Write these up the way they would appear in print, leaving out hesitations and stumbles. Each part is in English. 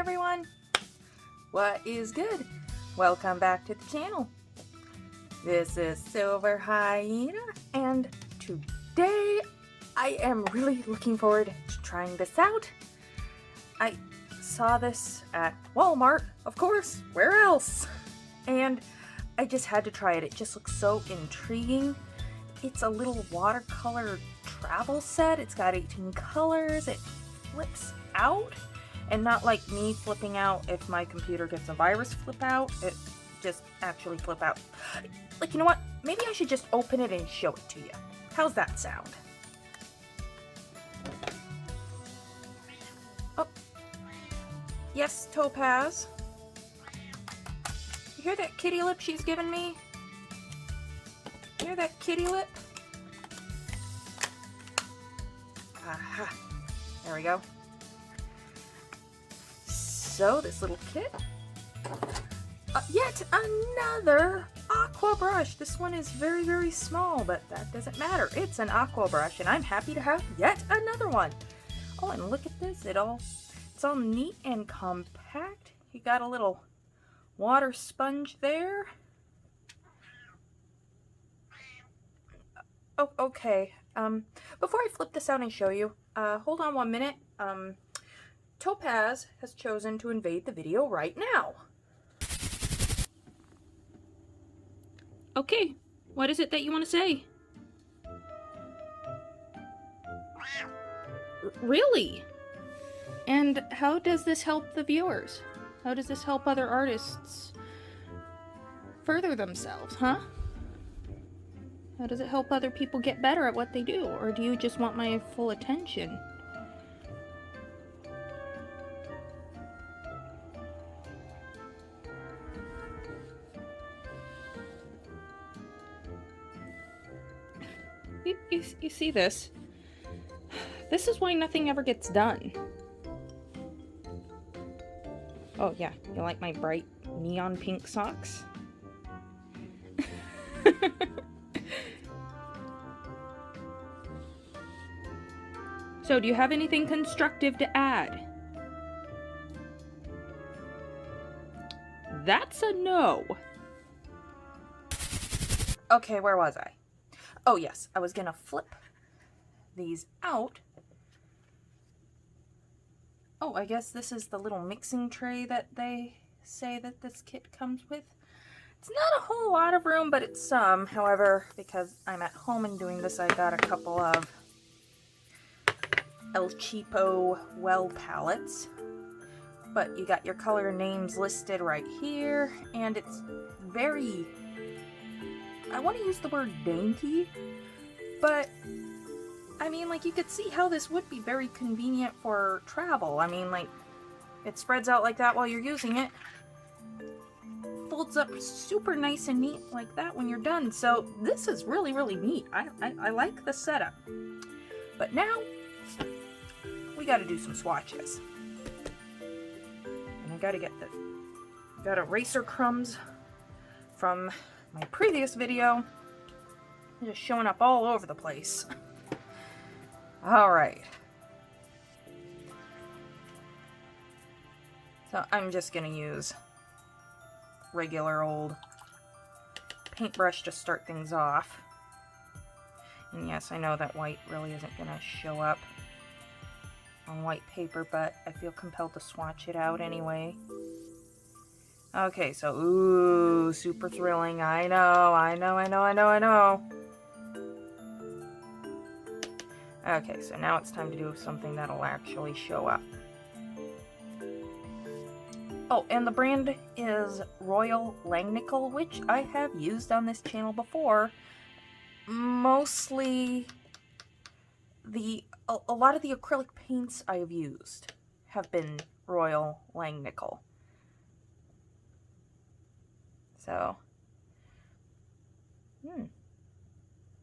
everyone! What is good? Welcome back to the channel. This is Silver Hyena, and today I am really looking forward to trying this out. I saw this at Walmart, of course, where else? And I just had to try it. It just looks so intriguing. It's a little watercolor travel set. It's got 18 colors. It flips out, and not like me flipping out if my computer gets a virus flip out. It just actually flip out. Like, you know what? Maybe I should just open it and show it to you. How's that sound? Oh. Yes, Topaz. You hear that kitty lip she's giving me? You hear that kitty lip? Aha. There we go. So, this little kit. Yet another aqua brush. This one is very, very small, but that doesn't matter. It's an aqua brush, and I'm happy to have yet another one. Oh, and look at this. It's all neat and compact. You got a little water sponge there. Oh, okay. Before I flip this out and show you, hold on 1 minute. Topaz has chosen to invade the video right now. Okay, what is it that you want to say? Really? And how does this help the viewers? How does this help other artists further themselves, huh? How does it help other people get better at what they do? Or do you just want my full attention? You see this? This is why nothing ever gets done. Oh yeah, you like my bright neon pink socks? So, do you have anything constructive to add? That's a no. Okay, where was I? Oh yes, I was gonna flip these out. Oh, I guess this is the little mixing tray that they say that this kit comes with. It's not a whole lot of room, but it's some. However, because I'm at home and doing this, I got a couple of El Cheapo well palettes. But you got your color names listed right here, and it's very, I want to use the word dainty, but I mean, like, you could see how this would be very convenient for travel. I mean, like, it spreads out like that while you're using it. Folds up super nice and neat like that when you're done. So this is really, really neat. I like the setup. But now, we gotta do some swatches. And I gotta get got eraser crumbs from my previous video. They're just showing up all over the place. Alright. So I'm just gonna use regular old paintbrush to start things off. And yes, I know that white really isn't gonna show up on white paper, but I feel compelled to swatch it out anyway. Okay, so, ooh, super thrilling. I know. Okay, so now it's time to do something that'll actually show up. Oh, and the brand is Royal Langnickel, which I have used on this channel before. Mostly, a lot of the acrylic paints I've used have been Royal Langnickel. So,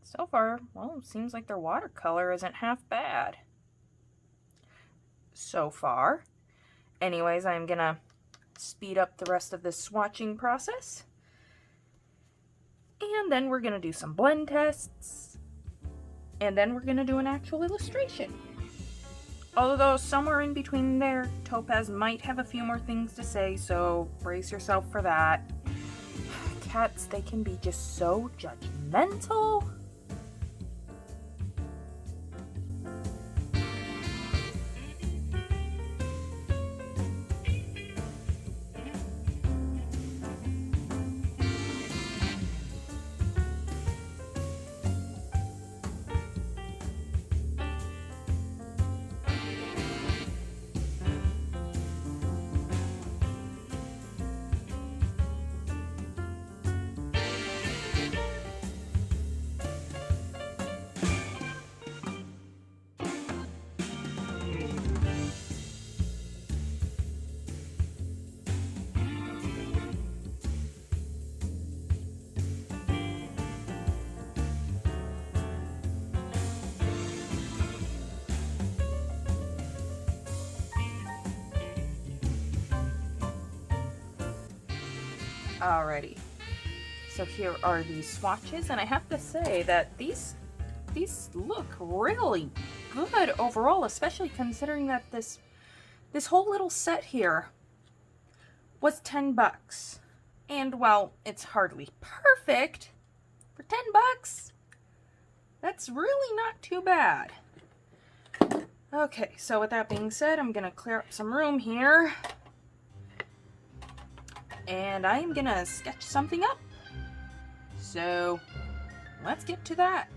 so far, well, it seems like their watercolor isn't half bad. So far. Anyways, I'm gonna speed up the rest of this swatching process. And then we're gonna do some blend tests. And then we're gonna do an actual illustration. Although somewhere in between there, Topaz might have a few more things to say, so brace yourself for that. Cats, they can be just so judgmental. Alrighty, so here are these swatches, and I have to say that these look really good overall, especially considering that this whole little set here was $10. And while it's hardly perfect, for $10, that's really not too bad. Okay, so with that being said, I'm gonna clear up some room here. And I'm gonna sketch something up. So let's get to that.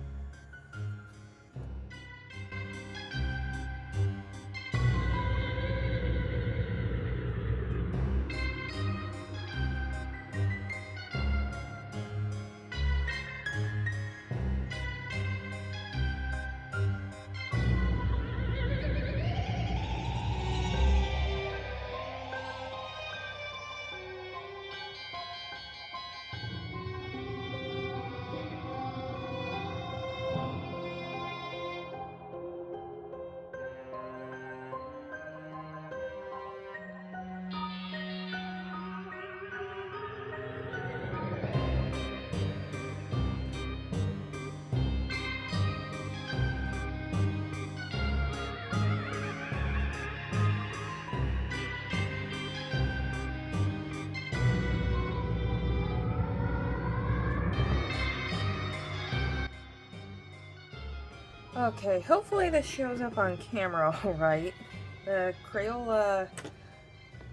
Okay, hopefully this shows up on camera all right. The Crayola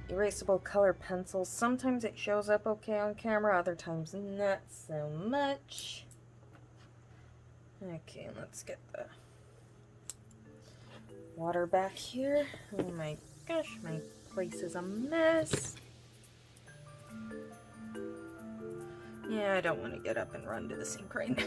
erasable color pencils, sometimes it shows up okay on camera, other times not so much. Okay, let's get the water back here. Oh my gosh, my place is a mess. Yeah, I don't want to get up and run to the sink right now.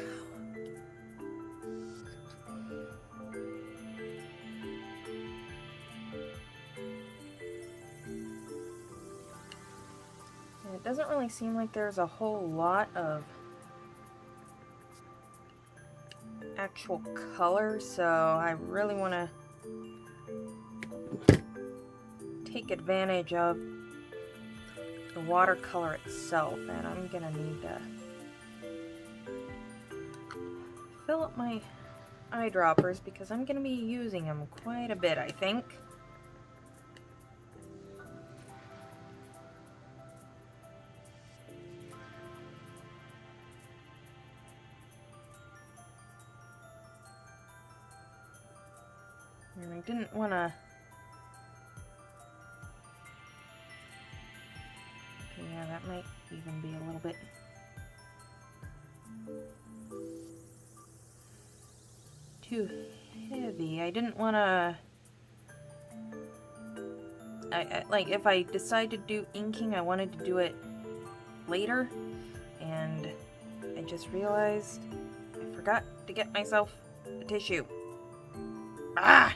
It doesn't really seem like there's a whole lot of actual color, so I really want to take advantage of the watercolor itself, and I'm gonna need to fill up my eyedroppers because I'm gonna be using them quite a bit, I think. And I didn't want to... Yeah, that might even be a little bit... too heavy. I didn't want to... like, if I decide to do inking, I wanted to do it later. And I just realized I forgot to get myself a tissue. Ah!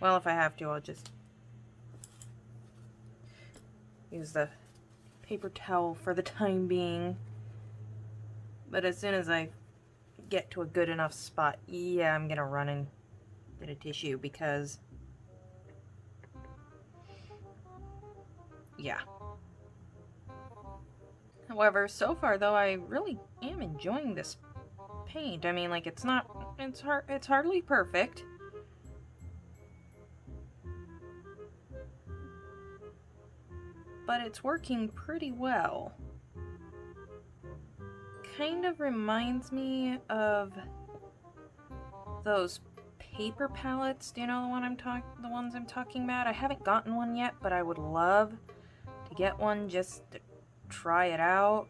Well, if I have to, I'll just use the paper towel for the time being. But as soon as I get to a good enough spot, yeah, I'm gonna run and get a tissue because, yeah. However, so far though, I really am enjoying this paint. I mean, like, it's hardly perfect. But it's working pretty well. Kind of reminds me of those paper palettes. Do you know the ones I'm talking about? I haven't gotten one yet, but I would love to get one just to try it out.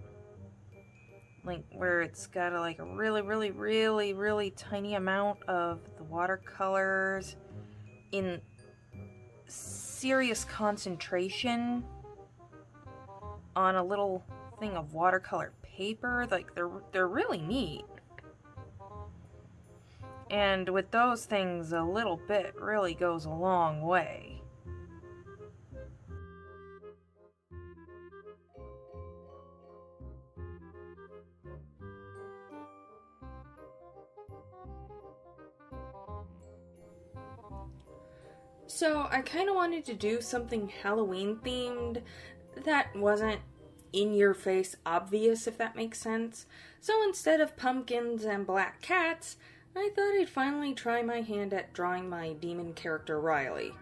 Like, where it's got like a really tiny amount of the watercolors in serious concentration on a little thing of watercolor paper. Like, they're really neat. And with those things, a little bit really goes a long way. So I kind of wanted to do something Halloween themed that wasn't in your face obvious, if that makes sense. So instead of pumpkins and black cats, I thought I'd finally try my hand at drawing my demon character Riley.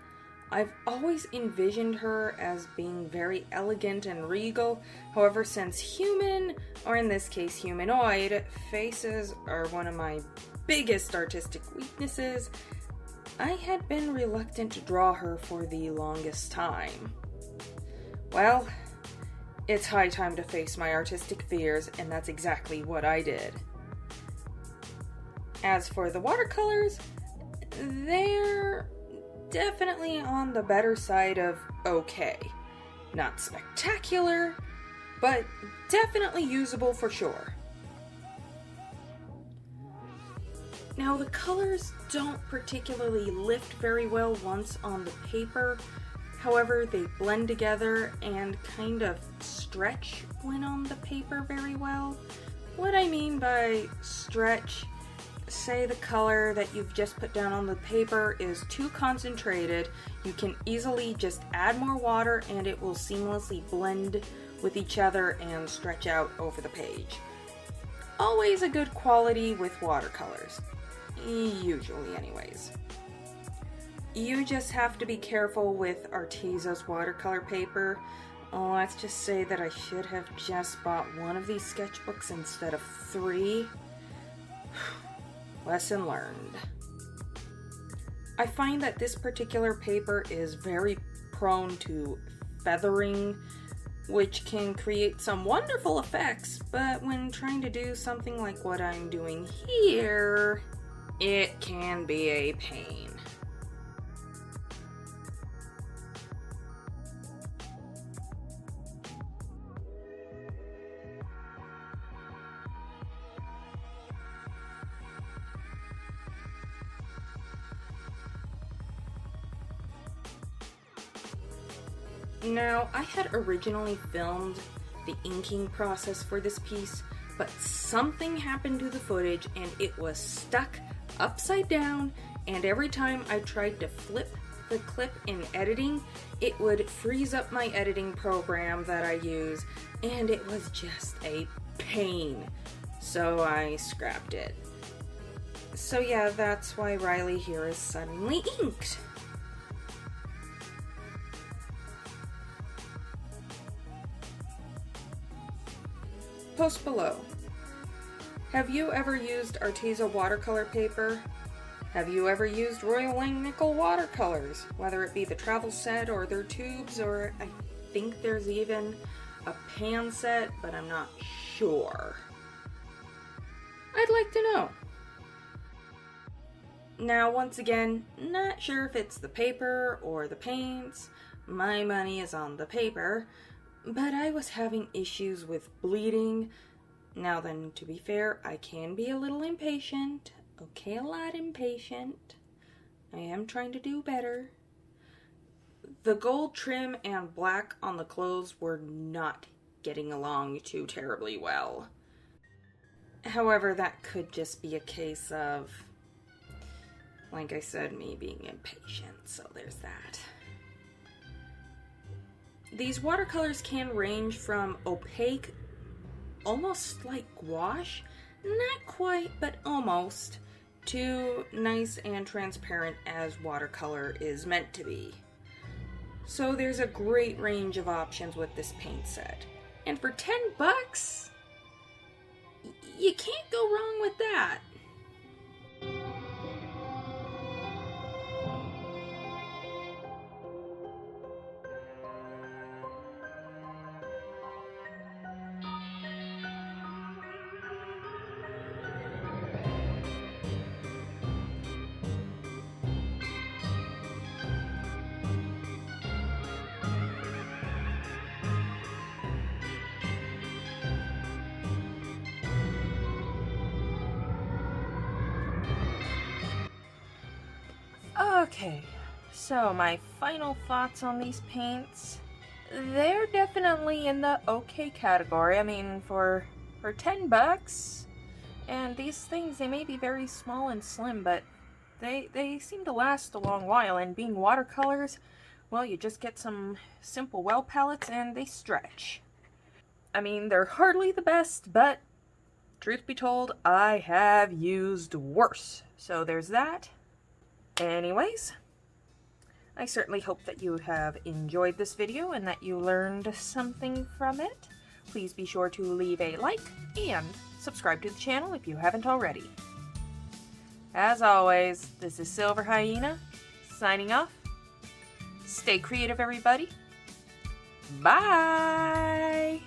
I've always envisioned her as being very elegant and regal. However, since human, or in this case humanoid, faces are one of my biggest artistic weaknesses, I had been reluctant to draw her for the longest time. Well, it's high time to face my artistic fears, and that's exactly what I did. As for the watercolors, they're definitely on the better side of okay. Not spectacular, but definitely usable for sure. Now, the colors don't particularly lift very well once on the paper. However, they blend together and kind of stretch when on the paper very well. What I mean by stretch, say the color that you've just put down on the paper is too concentrated, you can easily just add more water and it will seamlessly blend with each other and stretch out over the page. Always a good quality with watercolors. Usually anyways. You just have to be careful with Arteza's watercolor paper. Let's just say that I should have just bought one of these sketchbooks instead of 3. Lesson learned. I find that this particular paper is very prone to feathering, which can create some wonderful effects, but when trying to do something like what I'm doing here, it can be a pain. Now, I had originally filmed the inking process for this piece, but something happened to the footage and it was stuck upside down, and every time I tried to flip the clip in editing, it would freeze up my editing program that I use, and it was just a pain. So I scrapped it. So yeah, that's why Riley here is suddenly inked. Post below. Have you ever used Arteza watercolor paper? Have you ever used Royal Langnickel watercolors? Whether it be the travel set or their tubes, or I think there's even a pan set, but I'm not sure. I'd like to know. Now, once again, not sure if it's the paper or the paints. My money is on the paper. But I was having issues with bleeding. Now then, to be fair, I can be a little impatient. Okay, a lot impatient. I am trying to do better. The gold trim and black on the clothes were not getting along too terribly well. However, that could just be a case of, like I said, me being impatient, so there's that. These watercolors can range from opaque, almost like gouache, not quite, but almost, to nice and transparent as watercolor is meant to be. So there's a great range of options with this paint set. And for 10 bucks, you can't go wrong with that. Okay, so my final thoughts on these paints. They're definitely in the okay category. I mean, for 10 bucks, and these things, they may be very small and slim, but they seem to last a long while, and being watercolors, well, you just get some simple well palettes and they stretch. I mean, they're hardly the best, but truth be told, I have used worse. So there's that. Anyways, I certainly hope that you have enjoyed this video and that you learned something from it. Please be sure to leave a like and subscribe to the channel if you haven't already. As always, this is Silver Hyena, signing off. Stay creative, everybody. Bye!